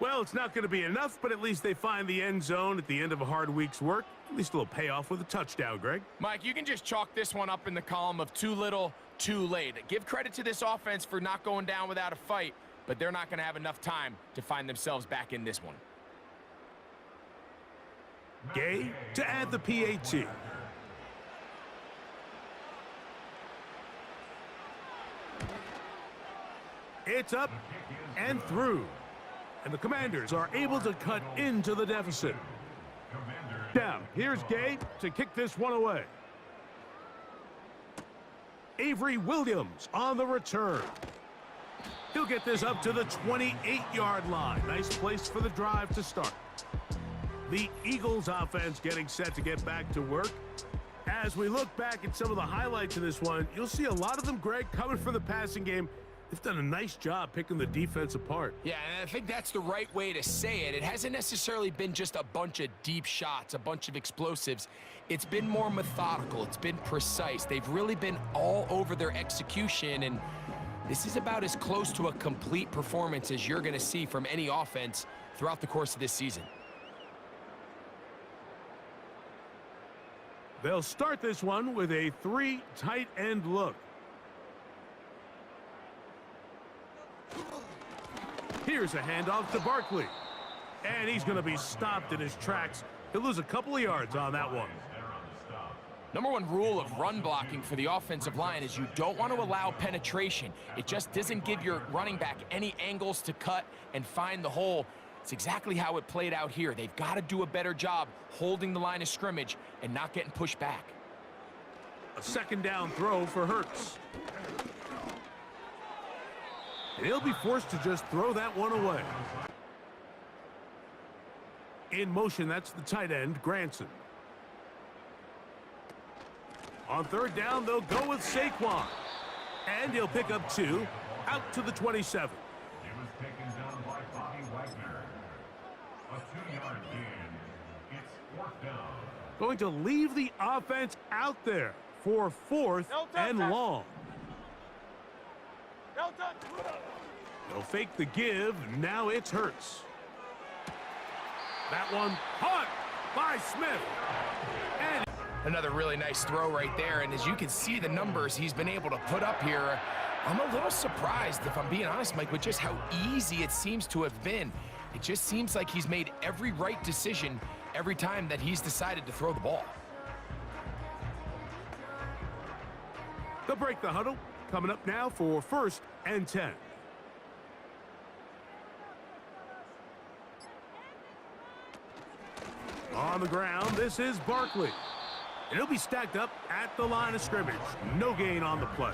[SPEAKER 2] Well, it's not going to be enough, but at least they find the end zone at the end of a hard week's work. At least a little payoff with a touchdown, Greg.
[SPEAKER 3] Mike, you can just chalk this one up in the column of too little, too late. Give credit to this offense for not going down without a fight, but they're not going to have enough time to find themselves back in this one.
[SPEAKER 2] Gay to add the PAT. It's up and through. And the Commanders are able to cut into the deficit. Down. Here's Gay to kick this one away. Avery Williams on the return. He'll get this up to the 28-yard line. Nice place for the drive to start. The Eagles offense getting set to get back to work. As we look back at some of the highlights in this one, you'll see a lot of them, Greg, coming from the passing game. They've done a nice job picking the defense apart.
[SPEAKER 3] Yeah, and I think that's the right way to say it. It hasn't necessarily been just a bunch of deep shots, a bunch of explosives. It's been more methodical. It's been precise. They've really been all over their execution, and this is about as close to a complete performance as you're going to see from any offense throughout the course of this season.
[SPEAKER 2] They'll start this one with a 3 tight end look. Here's a handoff to Barkley. And he's going to be stopped in his tracks. He'll lose a couple of yards on that one.
[SPEAKER 3] Number one rule of run blocking for the offensive line is you don't want to allow penetration. It just doesn't give your running back any angles to cut and find the hole. It's exactly how it played out here. They've got to do a better job holding the line of scrimmage and not getting pushed back.
[SPEAKER 2] A 2nd down throw for Hurts. And he'll be forced to just throw that one away. In motion, that's the tight end, Granson. On 3rd down, they'll go with Saquon. And he'll pick up 2 out to the 27.
[SPEAKER 5] He was taken down by Bobby Wagner. A 2-yard gain. It's 4th down.
[SPEAKER 2] Going to leave the offense out there for 4th and long. They'll fake the give. Now it's Hurts. That one caught by Smith. And
[SPEAKER 3] Another really nice throw right there, and as you can see the numbers he's been able to put up here, I'm a little surprised, if I'm being honest, Mike, with just how easy it seems to have been. It just seems like he's made every right decision every time that he's decided to throw the ball.
[SPEAKER 2] they'll break the huddle. Coming up now for 1st and 10. On the ground, this is Barkley. And he'll be stacked up at the line of scrimmage. No gain on the play.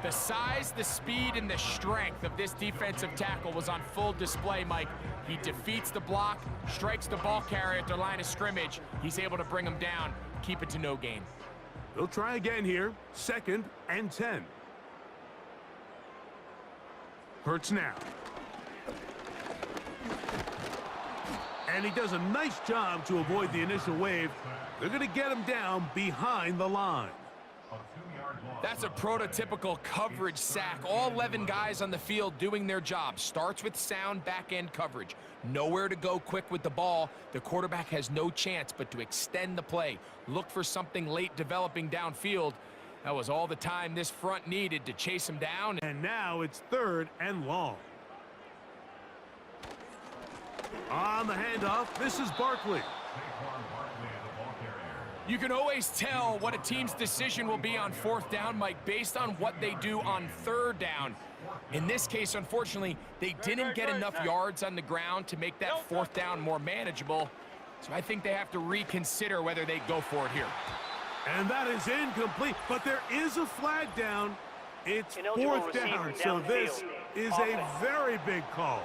[SPEAKER 3] The size, the speed, and the strength of this defensive tackle was on full display, Mike. He defeats the block, strikes the ball carrier at the line of scrimmage. He's able to bring him down, keep it to no gain.
[SPEAKER 2] They'll try again here. 2nd and 10. Hurts now. And he does a nice job to avoid the initial wave. They're going to get him down behind the line.
[SPEAKER 3] That's a prototypical coverage sack. All 11 guys on the field doing their job. Starts with sound back-end coverage. Nowhere to go quick with the ball. The quarterback has no chance but to extend the play. Look for something late developing downfield. That was all the time this front needed to chase him down.
[SPEAKER 2] And now it's 3rd and long. On the handoff, this is Barkley.
[SPEAKER 3] You can always tell what a team's decision will be on 4th down, Mike, based on what they do on 3rd down. In this case, unfortunately, they didn't get enough yards on the ground to make that 4th down more manageable. So I think they have to reconsider whether they go for it here.
[SPEAKER 2] And that is incomplete, but there is a flag down. It's 4th down, so this is a very big call.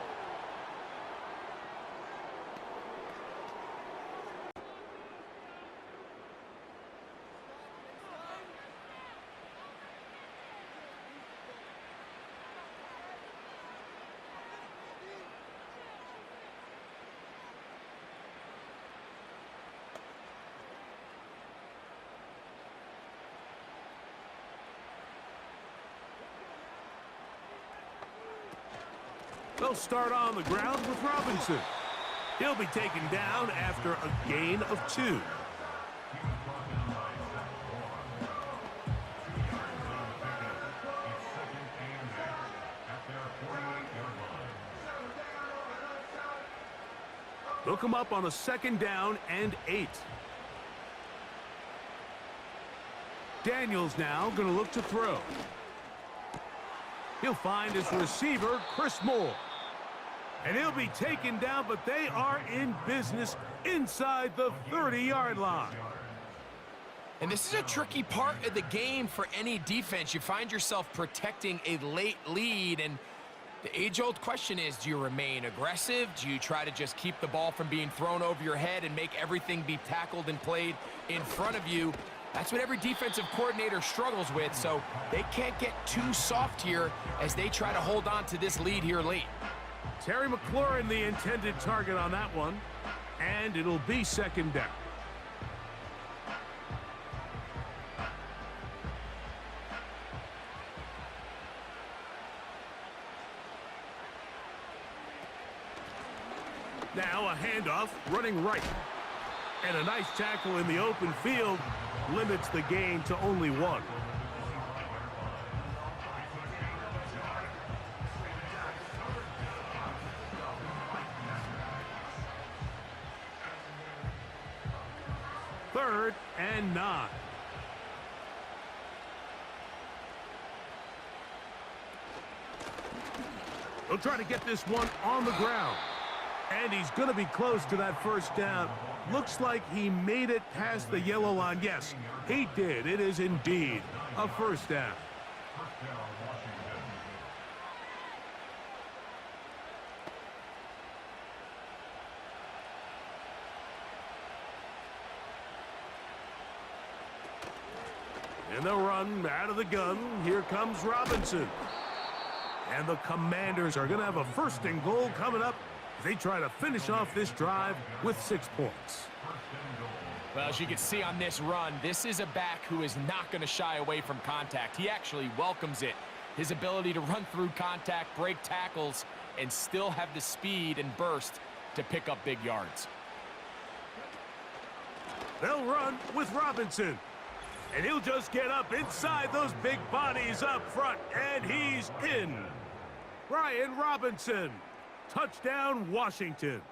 [SPEAKER 2] They'll start on the ground with Robinson. He'll be taken down after a gain of 2. They'll come up on a 2nd down and 8. Daniels now going to look to throw. He'll find his receiver, Chris Moore. And he'll be taken down, but they are in business inside the 30-yard line.
[SPEAKER 3] And this is a tricky part of the game for any defense. You find yourself protecting a late lead, and the age-old question is, do you remain aggressive? Do you try to just keep the ball from being thrown over your head and make everything be tackled and played in front of you? That's what every defensive coordinator struggles with, so they can't get too soft here as they try to hold on to this lead here late.
[SPEAKER 2] Terry McLaurin, the intended target on that one, and it'll be 2nd down. Now a handoff, running right. And a nice tackle in the open field limits the gain to only 1. Third and 9. They'll try to get this one on the ground. And he's going to be close to that 1st down. Looks like he made it past the yellow line. Yes, he did. It is indeed a 1st down. And they'll run out of the gun. Here comes Robinson. And the Commanders are going to have a 1st and goal coming up. They try to finish off this drive with 6 points.
[SPEAKER 3] Well, as you can see on this run, this is a back who is not going to shy away from contact. He actually welcomes it. His ability to run through contact, break tackles, and still have the speed and burst to pick up big yards.
[SPEAKER 2] They'll run with Robinson. And he'll just get up inside those big bodies up front. And he's in. Brian Robinson. Touchdown, Washington.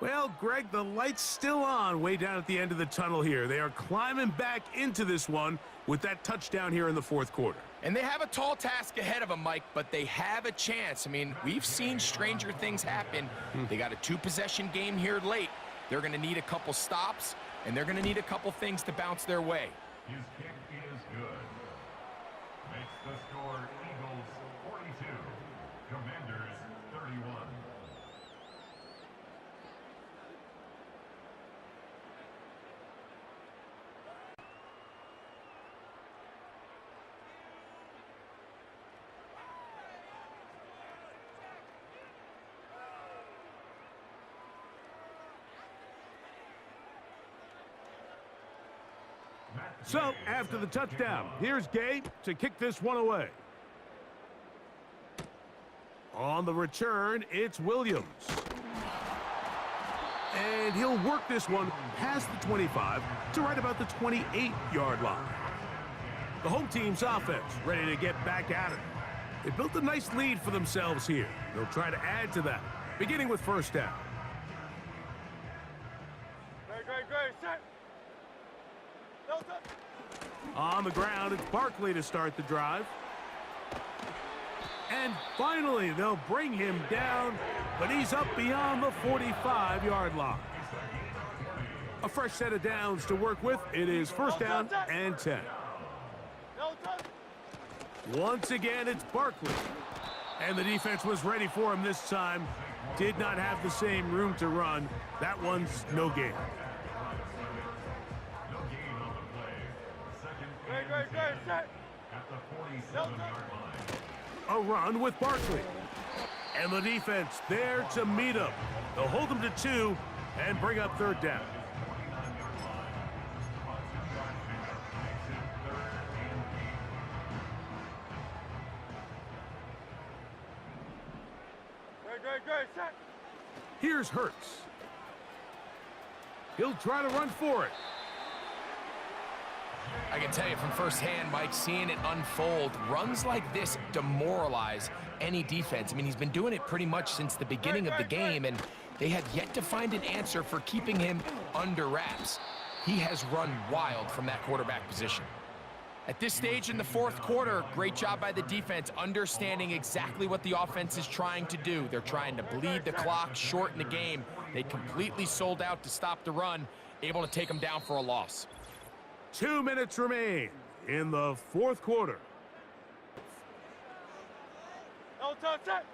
[SPEAKER 2] Well, Greg, the light's still on way down at the end of the tunnel here. They are climbing back into this one with that touchdown here in the 4th quarter.
[SPEAKER 3] And they have a tall task ahead of them, Mike, but they have a chance. I mean, we've seen stranger things happen. They got a 2-possession game here late. They're going to need a couple stops, and they're going to need a couple things to bounce their way.
[SPEAKER 5] His kick is good. Makes the score Eagles 42, Commanders 31.
[SPEAKER 2] So, after the touchdown, here's Gay to kick this one away. On the return, it's Williams. And he'll work this one past the 25 to right about the 28-yard line. The home team's offense ready to get back at it. They built a nice lead for themselves here. They'll try to add to that, beginning with first down.
[SPEAKER 6] Great, set.
[SPEAKER 2] On the ground, it's Barkley to start the drive. And finally, they'll bring him down, but he's up beyond the 45-yard line. A fresh set of downs to work with. It is first down and 10. Once again, it's Barkley. And the defense was ready for him this time. Did not have the same room to run. That one's no gain.
[SPEAKER 6] Great, set.
[SPEAKER 5] At the 47-yard line.
[SPEAKER 2] A run with Barkley. And the defense there to meet him. They'll hold him to 2 and bring up third down.
[SPEAKER 6] Great, set.
[SPEAKER 2] Here's Hurts. He'll try to run for it.
[SPEAKER 3] I can tell you from firsthand, Mike, seeing it unfold, runs like this demoralize any defense. I mean, he's been doing it pretty much since the beginning of the game, and they have yet to find an answer for keeping him under wraps. He has run wild from that quarterback position. At this stage in the fourth quarter, great job by the defense, understanding exactly what the offense is trying to do. They're trying to bleed the clock, shorten the game. They completely sold out to stop the run, able to take them down for a loss.
[SPEAKER 2] 2 minutes remain in the fourth quarter.
[SPEAKER 6] Set.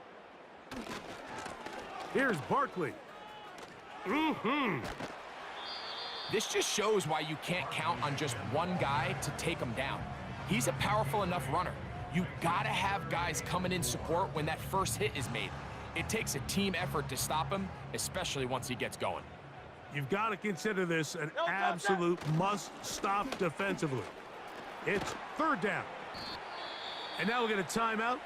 [SPEAKER 2] Here's Barkley.
[SPEAKER 3] This just shows why you can't count on just one guy to take him down. He's a powerful enough runner. You gotta have guys coming in support when that first hit is made. It takes a team effort to stop him, especially once he gets going.
[SPEAKER 2] You've got to consider this an absolute must-stop defensively. It's third down. And now we'll get a timeout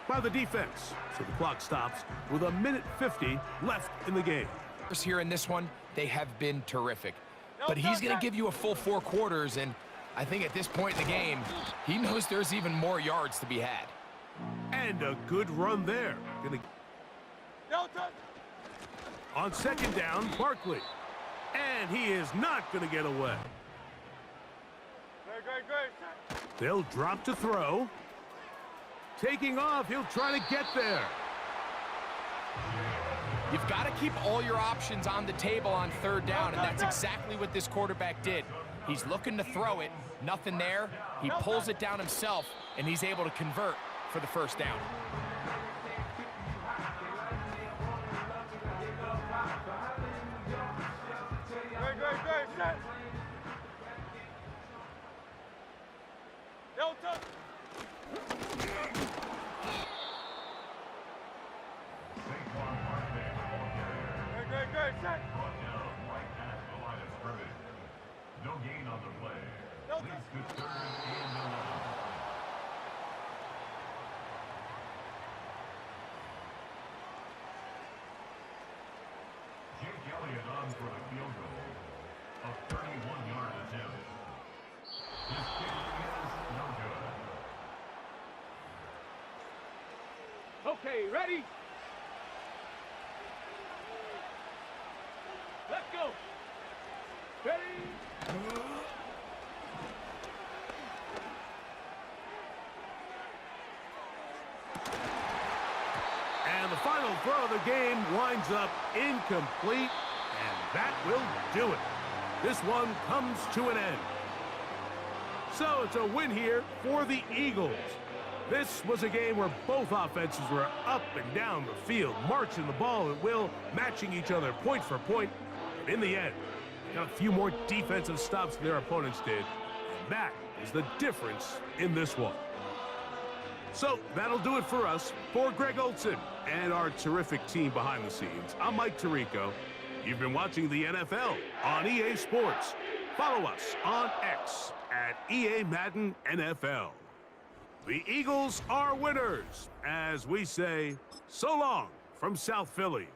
[SPEAKER 2] by the defense. So the clock stops with 1:50 left in the game.
[SPEAKER 3] Here in this one, they have been terrific. But he's going to give you a full 4 quarters, and I think at this point in the game, he knows there's even more yards to be had.
[SPEAKER 2] And a good run there. On second down, Barkley. And he is not going to get away.
[SPEAKER 6] Great, set.
[SPEAKER 2] They'll drop to throw. Taking off, he'll try to get there.
[SPEAKER 3] You've got to keep all your options on the table on third down, and that's exactly what this quarterback did. He's looking to throw it, nothing there. He pulls it down himself, and he's able to convert for the first down.
[SPEAKER 6] Great, set. Great, set.
[SPEAKER 5] Brought down right at the line of scrimmage. No gain on the play. Leads to third and 11. Jake Elliott on for the field goal. A 31-yard attempt. His kick is no good.
[SPEAKER 6] Okay, ready? Let's go. Ready?
[SPEAKER 2] And the final throw of the game winds up incomplete, and that will do it. This one comes to an end. So it's a win here for the Eagles. This was a game where both offenses were up and down the field, marching the ball at will, matching each other point for point. But in the end, they got a few more defensive stops than their opponents did. And that is the difference in this one. So that'll do it for us. For Greg Olsen and our terrific team behind the scenes, I'm Mike Tirico. You've been watching the NFL on EA Sports. Follow us on X at EA Madden NFL. The Eagles are winners, as we say, so long from South Philly.